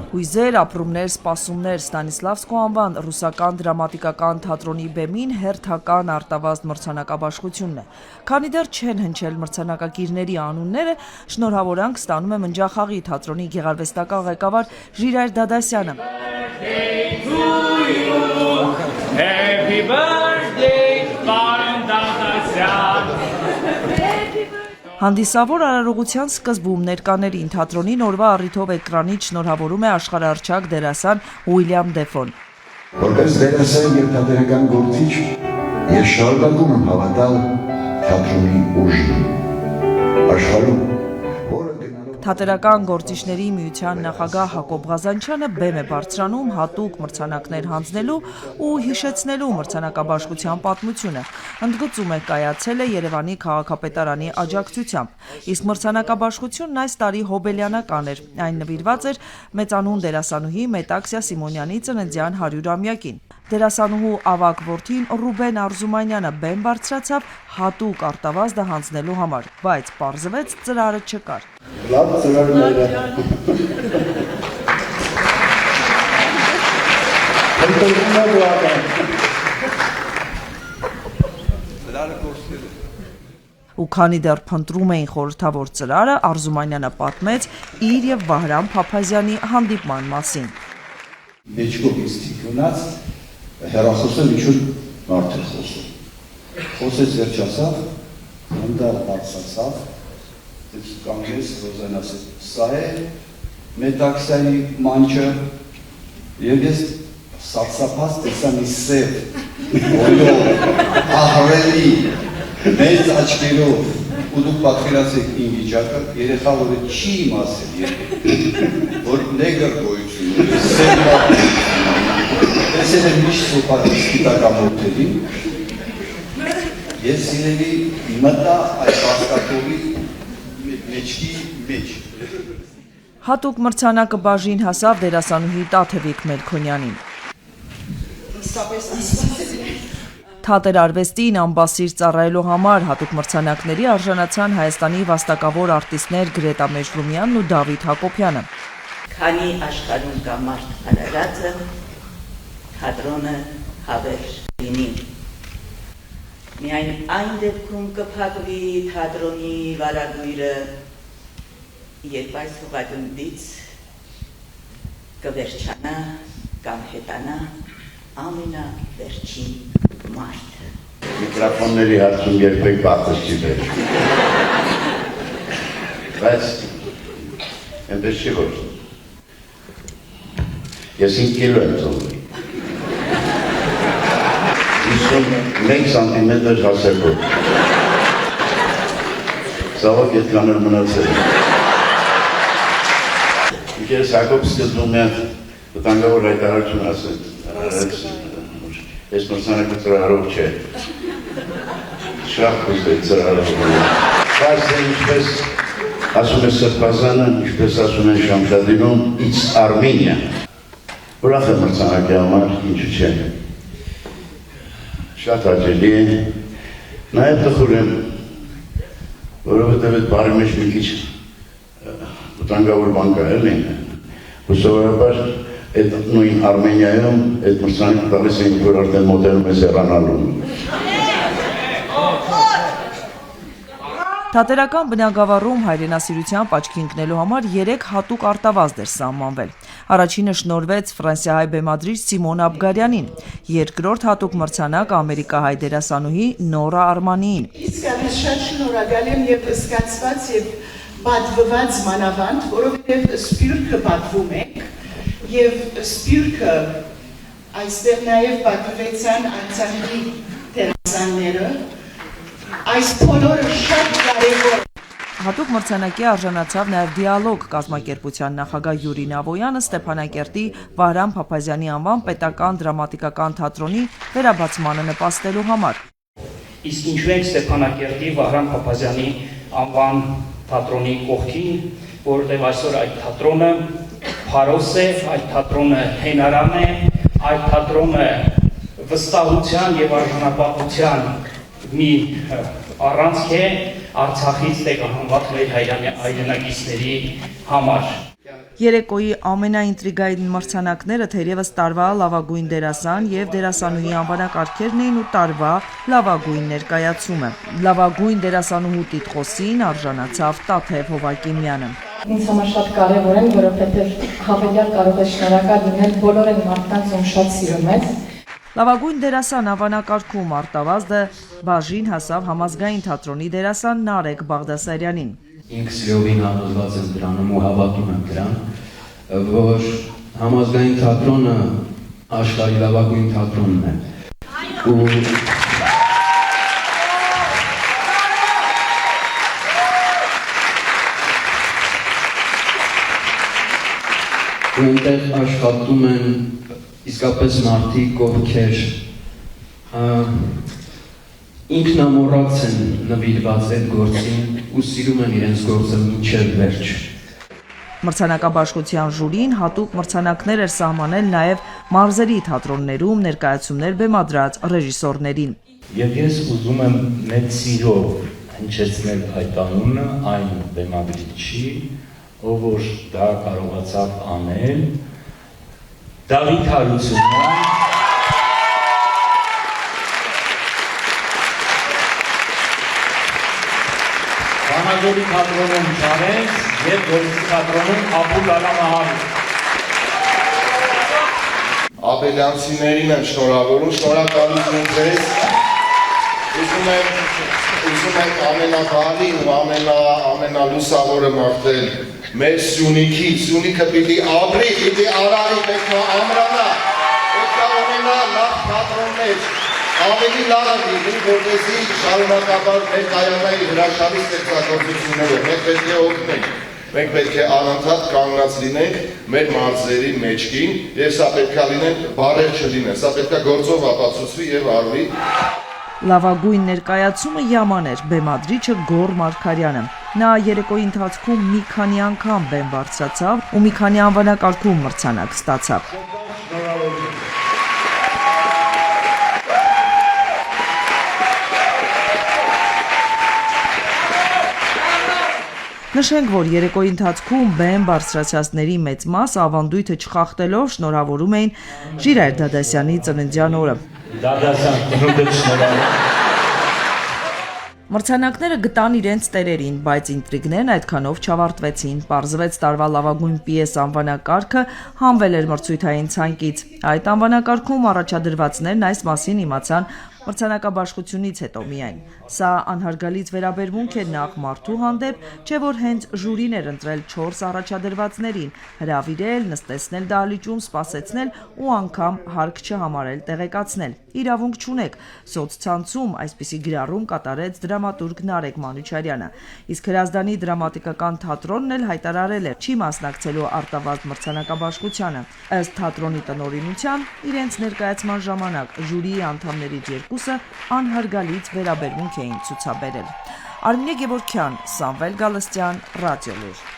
Հույզեր, ապրումներ, սպասումներ Ստանիսլավսկու անվան ռուսական դրամատիկական թատրոնի բեմին հերթական արտավազդ մրցանակաբաշխությունն է։ Քանի դեռ չեն հնչել մրցանակակիրների անունները, շնորհավորանք ստանում է Մնջախաղի թատրոնի գեղարվեստական ղեկավար Ժիրայր Դադասյանը։ Happy birthday, Պարոն Դադասյան։ Հանդիսավոր արարողության սկզբում ներկաներին թատրոնին օրվա առիթով էկրանից շնորհավորում է աշխարհահռչակ դերասան Ուիլյամ Դեֆոն։ Որպես դերասան և թատերական գործիչ, ես շարունակում եմ հավատալ թատրոնի ուժին, աշխարհում։ Թատերական գործիչների միության նախագահ Հակոբ Ղազանչյանը բեմ է բարձրանում հատուկ մրցանակներ հանձնելու ու հիշեցնելու մրցանակաբաշխության պատմությունը, ընդգծում է կայացել է Երևանի քաղաքապետարանի աջակցությամբ, իսկ մրցանակաբաշխությունն այս տարի հոբելյանական էր, այն նվիրված էր մեծանուն դերասանուհի Մետաքսիա Սիմոնյանի ծննդյան 100-ամյակին։ Դերասանուհու ավագ որդին Ռուբեն Արզումանյանը բեմ բարձրացավ հատուկ արտավազդը հանձնելու համար, բայց պարզվեց ծրարը չկար։ Լավ ծրարները։ Ու քանի դեռ փնտրում էին խորհրդավոր ծրարը, Արզումանյանը պատմեց իր և Վահրամ Փափազյանի հանդիպման մասին։ Մեջքով ինստիտունած հեռախոսը միջուր մարդ է խոսում։ Խոսեց վերջացավ, հնդար բարձացավ, կանգնեց Ռոզան ասեց, սա է Մետաքսիայի մանչը, և ես սարսափած տեսա մի սև, բոլոր, ահռելի, մեծ աչքերով, ու դուք պատկերացեք իմ վիճակը, երեխա, որը չի իմացել որ նեգր գոյություն ունի, սև տեսել եմ միշտ սպիտակամորթերին, ես սիրելի մտա այդ բաստակովի մեջքի մեջ։ Հատուկ մրցանակը բաժին հասավ դերասանուհի Տաթևիկ Մելքոնյանին։ Թատերարվեստին ամբասիր ծառայելու համար հատուկ մրցանակների արժանացան Հայաստանի վաստակավոր արտիստներ Գրետա Մեժլումյանն ու Դավիթ Հակոբյանը։ Քանի աշխարհում կա մարդ արարածը, թատրոնը հավեր լինի։ Միայն այն դեպքում կփակվի թատրոնի վարագույրը, երբ այս հողագնդից կվերջանա կամ հետանա ամենավերջին մարդը։ Միկրոֆոնների հարցում երբեք բախս չի բեր։ Բայց այնպես չի որ։ Ես 5 կիլո եմ ծնվել։ 51 սանտիմետր հասակով։ Սավակ այդքան էլ մնացել։ Ես Հակոբ սկզբում է վտանգավոր հայտարարություն ասել, ես մրցանակը ծրարով չէ, շատ խուստ է ծրարով, բայց ինչպես ասում է Սրբազանը, ինչպես ասում են Շամշադինում, it's Armenia, ուրախ է մրցանակի համար, ինչու չէ, շատ հաճելի է, նաև տխուր եմ, որովհետև այդ բարի մեջ մի քիչ վտանգավոր բան կա էլի, ու սովորաբար այդ նույն Արմենիայում այդ մրցանակը տալիս էին, որ արդեն մոտենում է հեռանալու։ Թատերական բնագավառում հայրենասիրությամբ աչքի ընկնելու համար 3 հատուկ արտավազդ էր սահմանվել։ Առաջինը շնորհվեց ֆրանսիահայ բեմադրիչ Սիմոն Աբգարյանին, երկրորդ հատուկ մրցանակ ամերիկահայ դերասանուհի Նորա Արմանիին։ Իսկապես շատ շնորհակալ եմ եւ զգացված եւ պատվված մանավանդ, որովհետեւ սպյուրքը պատվում եք եւ սպյուրքը այստեղ նաեւ պատվեցան Արցախի դերասանները։ Այս բոլորը շատ կարևոր։ Հատուկ մրցանակի արժանացավ նաև դիալոգ կազմակերպության նախագահ Յուրի Նավոյանը Ստեփանակերտի Վահրամ Փափազյանի անվան պետական դրամատիկական թատրոնի վերաբացմանը նպաստելու համար։ Իսկ ինչու ենք Ստեփանակերտի Վահրամ Փափազյանի անվան թատրոնի կողքին, որովհետև այսօր այդ թատրոնը փարոս է, այդ թատրոնը հենարան է, այդ թատրոնը վստահության եւ արժանապատվության մի առանցք է Արցախից տեղահանված մեր հայրենակիցների համար։ Երեկոյի ամենաինտրիգային մրցանակները թերևս տարվա լավագույն դերասան եւ դերասանուհի անվանակարգերն էին ու տարվա լավագույն ներկայացումը։ Լավագույն դերասանուհու տիտղոսին արժանացավ Տաթև Հովակիմյանը։ Ինձ համար շատ կարևոր են, որովհետեւ հավելյալ կարող է շնորհակալ լինել բոլոր այն մարդկանց, ում շատ սիրում ես։ Լավագույն դերասան անվանակարգում արտավազդը բաժին հասավ համազգային թատրոնի դերասան Նարեկ Բաղդասարյանին։ Ինքս լիովին համոզված եմ դրանում ու հավատում եմ դրան, որ համազգային թատրոնը աշխարհի լավագույն թատրոնն է։ Ու այնտեղ աշխատում են իսկապես մարդիկ, ովքեր ինքնամոռաց են նվիրված այդ գործին ու սիրում են իրենց գործը մինչև վերջ։ Մրցանակաբաշխության ժյուրին հատուկ մրցանակներ էր սահմանել նաև մարզերի թատրոններում ներկայացումներ բեմադրած ռեժիսորներին։ Եվ ես ուզում եմ մեծ սիրով հնչեցնել այդ անունը այն բեմադրիչի, ով որ դա կարողացավ անել, Դավիթ Հարությունյան։ Վանաձորի թատրոնում Չարենց և Գորիսի թատրոնում Աբուլ Ալամահարի։ Աբելյանցիներին եմ շնորհավորում, շնորհակալություն ձեզ։ Ուզում ենք ամենաբարին ու ամենալուսավորը մաղթել մեր Սյունիքի, Սյունիքը պիտի ապրի, պիտի արարի, պետք է ամրանա, պետք է ունենա լավ թատրոններ, ավելի լավը լինի, որպեսզի շարունակաբար ներկայանայի հրաշալի ստեղծագործությունները, մենք պետք է օգնենք, մենք պետք է անընդհատ կանգնած լինենք մեր մարզերի մեջքին, եւ սա պետք է լինեն բարեր չլինեն, սա պետք է գործով ապացուցվի եւ արվի։ Լավագույն ներկայացումը յաման էր բեմադրիչը Գոռ Մարգարյանը։ Նա երեկոյի ընթացքում մի քանի անգամ բեմ բարձրացավ ու մի քանի անվանակարգում մրցանակ ստացավ։ Նշենք, որ երեկոյի ընթացքում բեմ բարձրացածների մեծ մասը ավանդույթը չխախտելով շնորհավորում էին Ժիրայր Դադասյանի ծննդյան օրը։ Դադասյան ծնունդը շնորհավորում։ Մրցանակները գտան իրենց տերերին, բայց ինտրիգներն այդքանով չավարտվեցին։ Պարզվեց տարվա լավագույն պիես անվանակարգը հանվել էր մրցույթային ցանկից։ Այդ անվանակարգում առաջադրվածներն այս մասին իմացան մրցանակաբաշխությունից հետո միայն։ Սա անհարգալից վերաբերմունք է նախ մարդու հանդեպ, չէ որ հենց ժյուրին էր ընտրել 4 առաջադրվածներին, հրավիրել, նստեցնել դահլիճում, սպասեցնել ու անգամ հարկ չհամարել տեղեկացնել։ Իրավունք չունեք, սոցցանցում այսպիսի գրառում կատարեց դրամատուրգ Նարեկ Մանուչարյանը։ Իսկ Հրազդանի դրամատիկական թատրոնն էլ հայտարարել էր չի մասնակցելու արտավազդ մրցանակաբաշխությանը։ Ըստ թատրոնի տնօրինության, իրենց ներկայացման ժամանակ ժյուրիի անդամներից երկուսը անհարգալից վերաբերմունք էին ցուցաբերել։ Արմինե Գևորգյան, Սամվել Գալստյան, Ռադիոլուր։